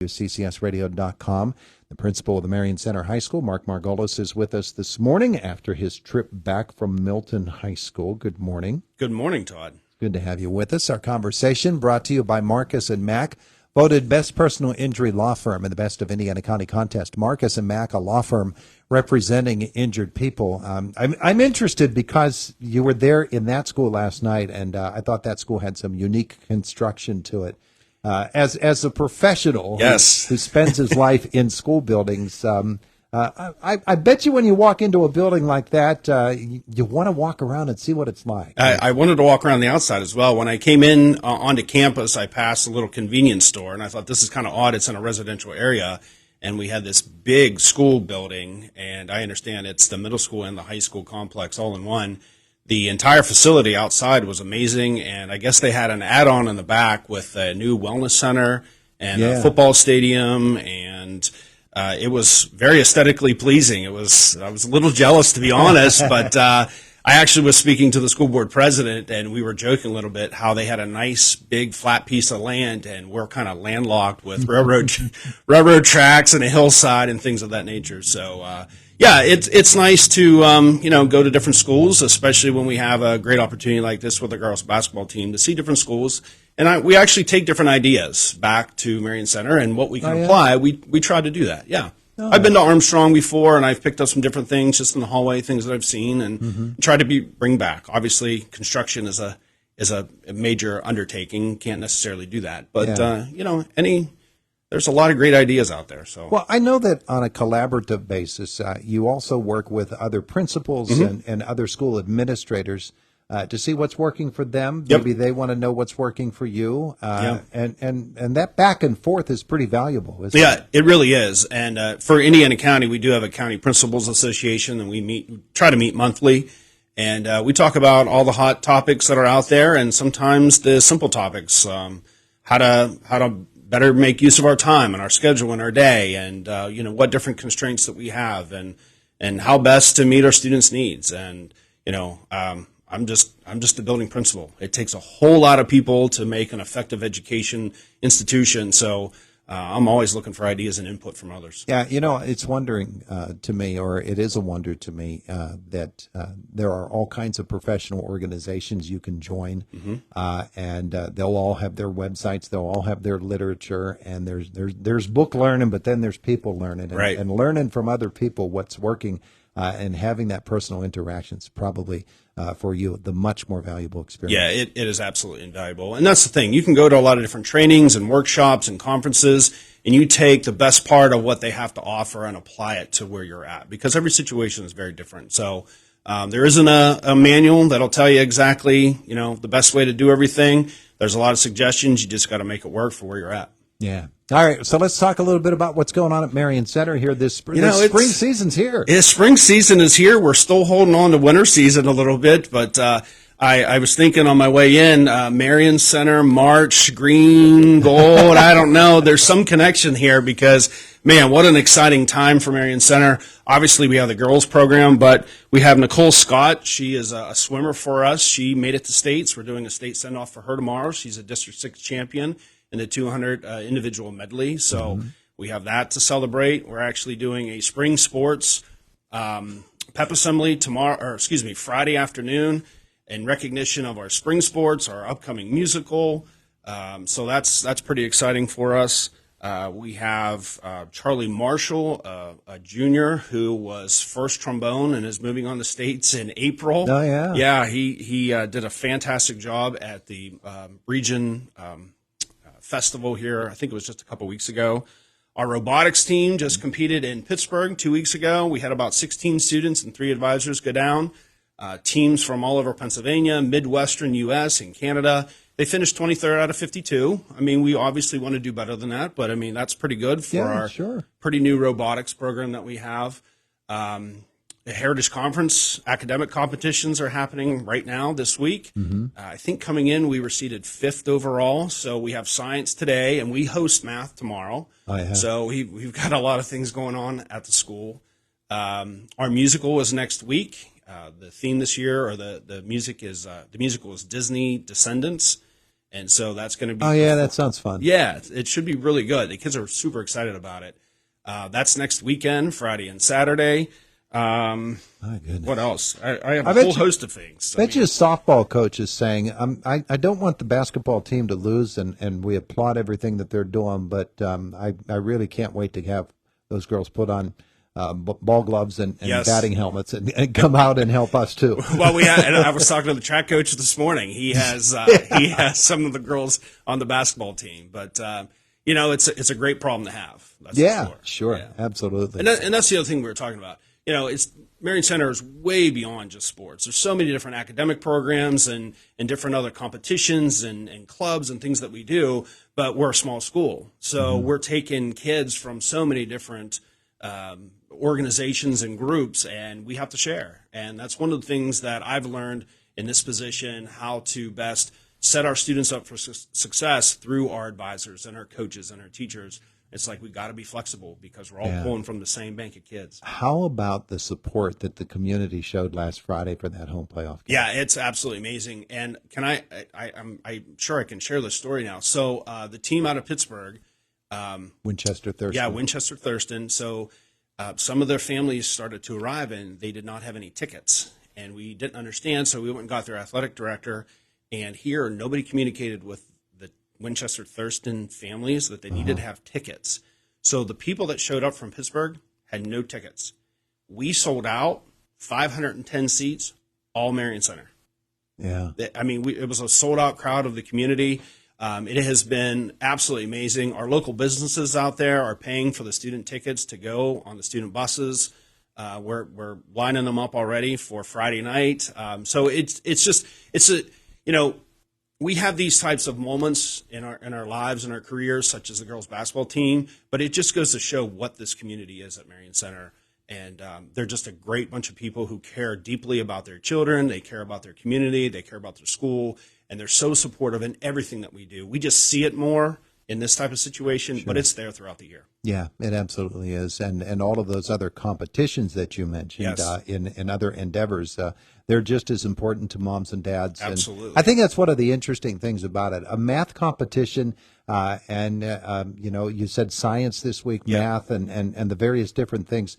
ccsradio.com. The principal of the Marion Center High School, Mark Magolis, is with us this morning after his trip back from Milton High School. Good morning. Good morning, Todd. Good to have you with us. Our conversation brought to you by Marcus and Mack, voted best personal injury law firm in the Best of Indiana County contest. Marcus and Mack, a law firm representing injured people. I'm interested because you were there in that school last night, and I thought that school had some unique construction to it. As a professional yes. who spends his life in school buildings, I bet you when you walk into a building like that, you want to walk around and see what it's like. I wanted to walk around the outside as well. When I came in onto campus, I passed a little convenience store, and I thought this is kind of odd. It's in a residential area, and we had this big school building, and I understand it's the middle school and the high school complex all in one. The entire facility outside was amazing, and I guess they had an add-on in the back with a new wellness center and a football stadium, and it was very aesthetically pleasing. I was a little jealous, to be honest, but I actually was speaking to the school board president, and we were joking a little bit how they had a nice big flat piece of land, and we're kind of landlocked with railroad tracks and a hillside and things of that nature. So yeah, it's nice to go to different schools, especially when we have a great opportunity like this with the girls basketball team to see different schools. And we actually take different ideas back to Marion Center, and what we can apply, we try to do that. Yeah. I've been to Armstrong before, and I've picked up some different things just in the hallway, things that I've seen, and try to bring back. Obviously, construction is a major undertaking. Can't necessarily do that, but there's a lot of great ideas out there. So, well, I know that on a collaborative basis, you also work with other principals and other school administrators to see what's working for them. Yep. Maybe they want to know what's working for you. And that back and forth is pretty valuable, isn't it? Yeah, it really is. And for Indiana County, we do have a County Principals Association, and we try to meet monthly. And we talk about all the hot topics that are out there, and sometimes the simple topics, how to better make use of our time and our schedule and our day, and what different constraints that we have, and how best to meet our students' needs. And I'm just a building principal. It takes a whole lot of people to make an effective education institution. So I'm always looking for ideas and input from others. Yeah, it's wondering to me, or it is a wonder to me, that there are all kinds of professional organizations you can join, and they'll all have their websites, they'll all have their literature, and there's book learning, but then there's people learning, and learning from other people what's working, and having that personal interaction is probably for you the much more valuable experience. Yeah, it is absolutely invaluable. And that's the thing. You can go to a lot of different trainings and workshops and conferences, and you take the best part of what they have to offer and apply it to where you're at, because every situation is very different. So there isn't a manual that'll tell you exactly, the best way to do everything. There's a lot of suggestions. You just got to make it work for where you're at. Yeah. All right. So let's talk a little bit about what's going on at Marion Center here this spring. Spring season's here. Spring season is here. We're still holding on to winter season a little bit, but I was thinking on my way in, Marion Center, March, green, gold. I don't know. There's some connection here because, man, what an exciting time for Marion Center. Obviously, we have the girls program, but we have Nicole Scott. She is a swimmer for us. She made it to states. We're doing a state send-off for her tomorrow. She's a District 6 champion in the 200 individual medley. So we have that to celebrate. We're actually doing a spring sports pep assembly Friday afternoon in recognition of our spring sports, our upcoming musical. So that's pretty exciting for us. We have Charlie Marshall, a junior who was first trombone and is moving on to states in April. Oh, yeah. Yeah, he did a fantastic job at the region festival here. I think it was just a couple weeks ago. Our robotics team just competed in Pittsburgh 2 weeks ago. We had about 16 students and 3 advisors go down. Teams from all over Pennsylvania, Midwestern U.S., and Canada. They finished 23rd out of 52. I mean, we obviously want to do better than that, but I mean, that's pretty good for our pretty new robotics program that we have. The Heritage Conference academic competitions are happening right now this week. I think coming in, we were seated 5th overall. So we have science today, and we host math tomorrow. So we've got a lot of things going on at the school. Our musical is next week. The theme this year, or the musical is Disney Descendants. And so that's going to be. Oh, yeah, that sounds fun. Yeah, it should be really good. The kids are super excited about it. That's next weekend, Friday and Saturday. My goodness. What else? I have a whole host of things. I bet you a softball coach is saying, I don't want the basketball team to lose, and we applaud everything that they're doing, but I really can't wait to have those girls put on ball gloves and Yes. batting helmets and come out and help us too. Well, and I was talking to the track coach this morning. He has he has some of the girls on the basketball team, but it's a great problem to have. That's Yeah, for sure. Yeah. Absolutely. And that's the other thing we were talking about. Marion Center is way beyond just sports. There's so many different academic programs and different other competitions and clubs and things that we do, but we're a small school. So we're taking kids from so many different organizations and groups, and we have to share. And that's one of the things that I've learned in this position, how to best set our students up for success through our advisors and our coaches and our teachers. It's like we got to be flexible because we're all pulling from the same bank of kids. How about the support that the community showed last Friday for that home playoff game? Yeah, it's absolutely amazing. And can I'm sure I can share the story now. So the team out of Pittsburgh, Winchester Thurston. Yeah, Winchester Thurston. So some of their families started to arrive, and they did not have any tickets. And we didn't understand, so we went and got their athletic director. And here, nobody communicated with the Winchester Thurston families that they needed to have tickets. So the people that showed up from Pittsburgh had no tickets. We sold out 510 seats, all Marion Center. Yeah. I mean, it was a sold-out crowd of the community. It has been absolutely amazing. Our local businesses out there are paying for the student tickets to go on the student buses. We're lining them up already for Friday night. So we have these types of moments in our lives and our careers, such as the girls basketball team. But it just goes to show what this community is at Marion Center. And they're just a great bunch of people who care deeply about their children. They care about their community. They care about their school. And they're so supportive in everything that we do. We just see it more in this type of situation, but it's there throughout the year. Yeah, it absolutely is. And all of those other competitions that you mentioned in other endeavors, they're just as important to moms and dads. Absolutely. And I think that's one of the interesting things about it. A math competition, you said science this week, math and the various different things.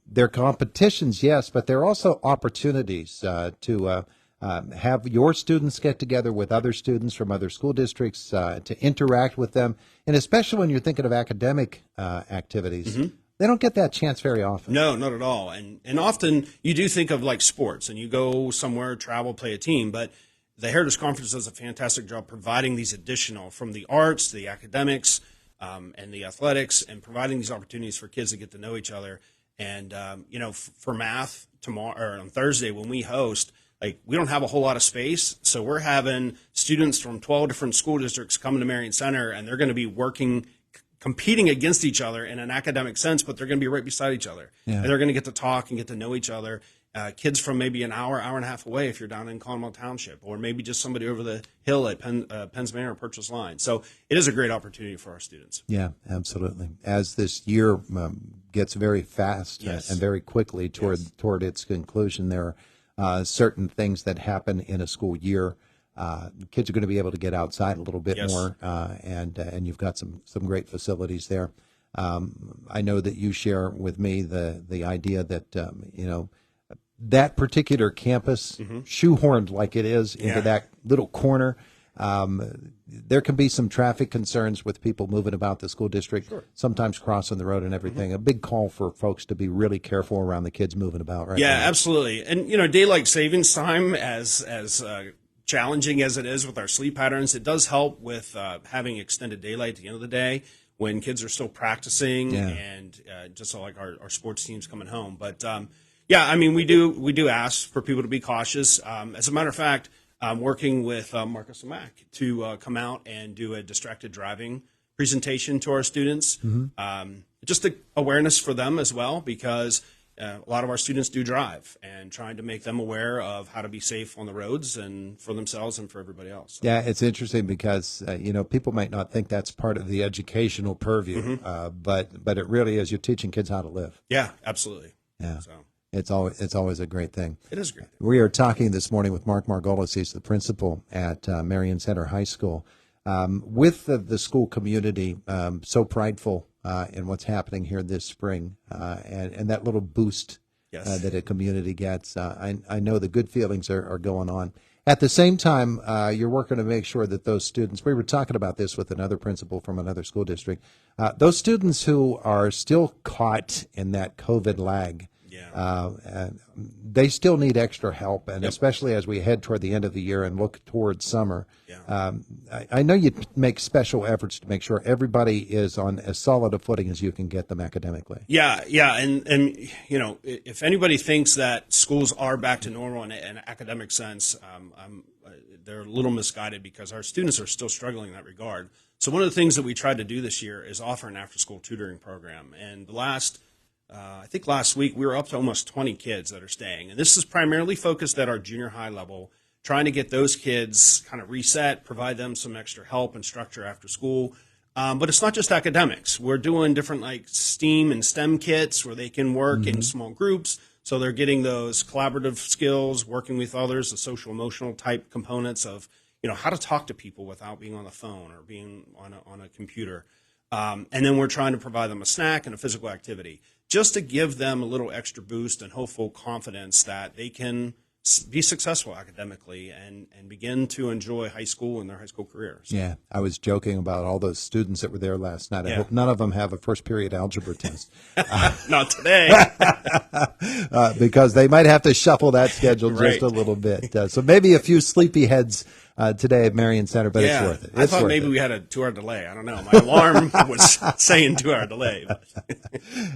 They're competitions, yes, but they're also opportunities to have your students get together with other students from other school districts to interact with them. And especially when you're thinking of academic activities, they don't get that chance very often. No, not at all. And often you do think of like sports and you go somewhere, travel, play a team, but the Heritage Conference does a fantastic job providing these additional, from the arts, the academics, and the athletics, and providing these opportunities for kids to get to know each other. And, for math tomorrow or on Thursday when we host, we don't have a whole lot of space, so we're having students from 12 different school districts come to Marion Center, and they're going to be competing against each other in an academic sense, but they're going to be right beside each other. Yeah. And they're going to get to talk and get to know each other. Kids from maybe an hour and a half away if you're down in Conwell Township, or maybe just somebody over the hill at Penns Manor or Purchase Line. So it is a great opportunity for our students. Yeah, absolutely. As this year gets very fast and very quickly toward its conclusion, there are certain things that happen in a school year. Kids are going to be able to get outside a little bit more, and you've got some great facilities there. I know that you share with me the idea that that particular campus, shoehorned like it is into that little corner, there can be some traffic concerns with people moving about the school district, sometimes crossing the road and everything. A big call for folks to be really careful around the kids moving about right now. Yeah, absolutely. And, daylight savings time, as challenging as it is with our sleep patterns, it does help with having extended daylight at the end of the day when kids are still practicing and just like our sports teams coming home. But, we do ask for people to be cautious. As a matter of fact, I'm working with Marcus and Mac to come out and do a distracted driving presentation to our students. Just awareness for them as well, because a lot of our students do drive, and trying to make them aware of how to be safe on the roads and for themselves and for everybody else. Yeah, it's interesting because, people might not think that's part of the educational purview, but it really is. You're teaching kids how to live. Yeah, absolutely. Yeah. So. It's always a great thing. It is great. We are talking this morning with Mark Margolis. He's the principal at Marion Center High School. With the school community so prideful in what's happening here this spring, and that little boost that a community gets, I know the good feelings are going on. At the same time, you're working to make sure that those students, we were talking about this with another principal from another school district, those students who are still caught in that COVID lag, they still need extra help, and especially as we head toward the end of the year and look towards summer. I know you make special efforts to make sure everybody is on as solid a footing as you can get them academically. And you know, if anybody thinks that schools are back to normal in an academic sense, they're a little misguided, because our students are still struggling in that regard. So one of the things that we tried to do this year is offer an after-school tutoring program, and I think last week we were up to almost 20 kids that are staying. And this is primarily focused at our junior high level, trying to get those kids kind of reset, provide them some extra help and structure after school. But it's not just academics. We're doing different like STEAM and STEM kits where they can work in small groups. So they're getting those collaborative skills, working with others, the social emotional type components of, you know, how to talk to people without being on the phone or being on a computer. And then we're trying to provide them a snack and a physical activity, just to give them a little extra boost and hopeful confidence that they can be successful academically and begin to enjoy high school and their high school careers. Yeah, I was joking about all those students that were there last night. I hope none of them have a first period algebra test. Not today. Because they might have to shuffle that schedule just a little bit. So maybe a few sleepy heads today at Marion Center, but it's worth it. I thought maybe we had a 2-hour delay. I don't know. My alarm was saying 2-hour delay.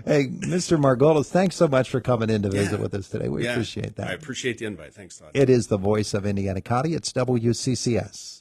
Hey, Mr. Margolis, thanks so much for coming in to visit with us today. We appreciate that. I appreciate the invite. Thanks, Todd. It is the voice of Indiana County. It's WCCS.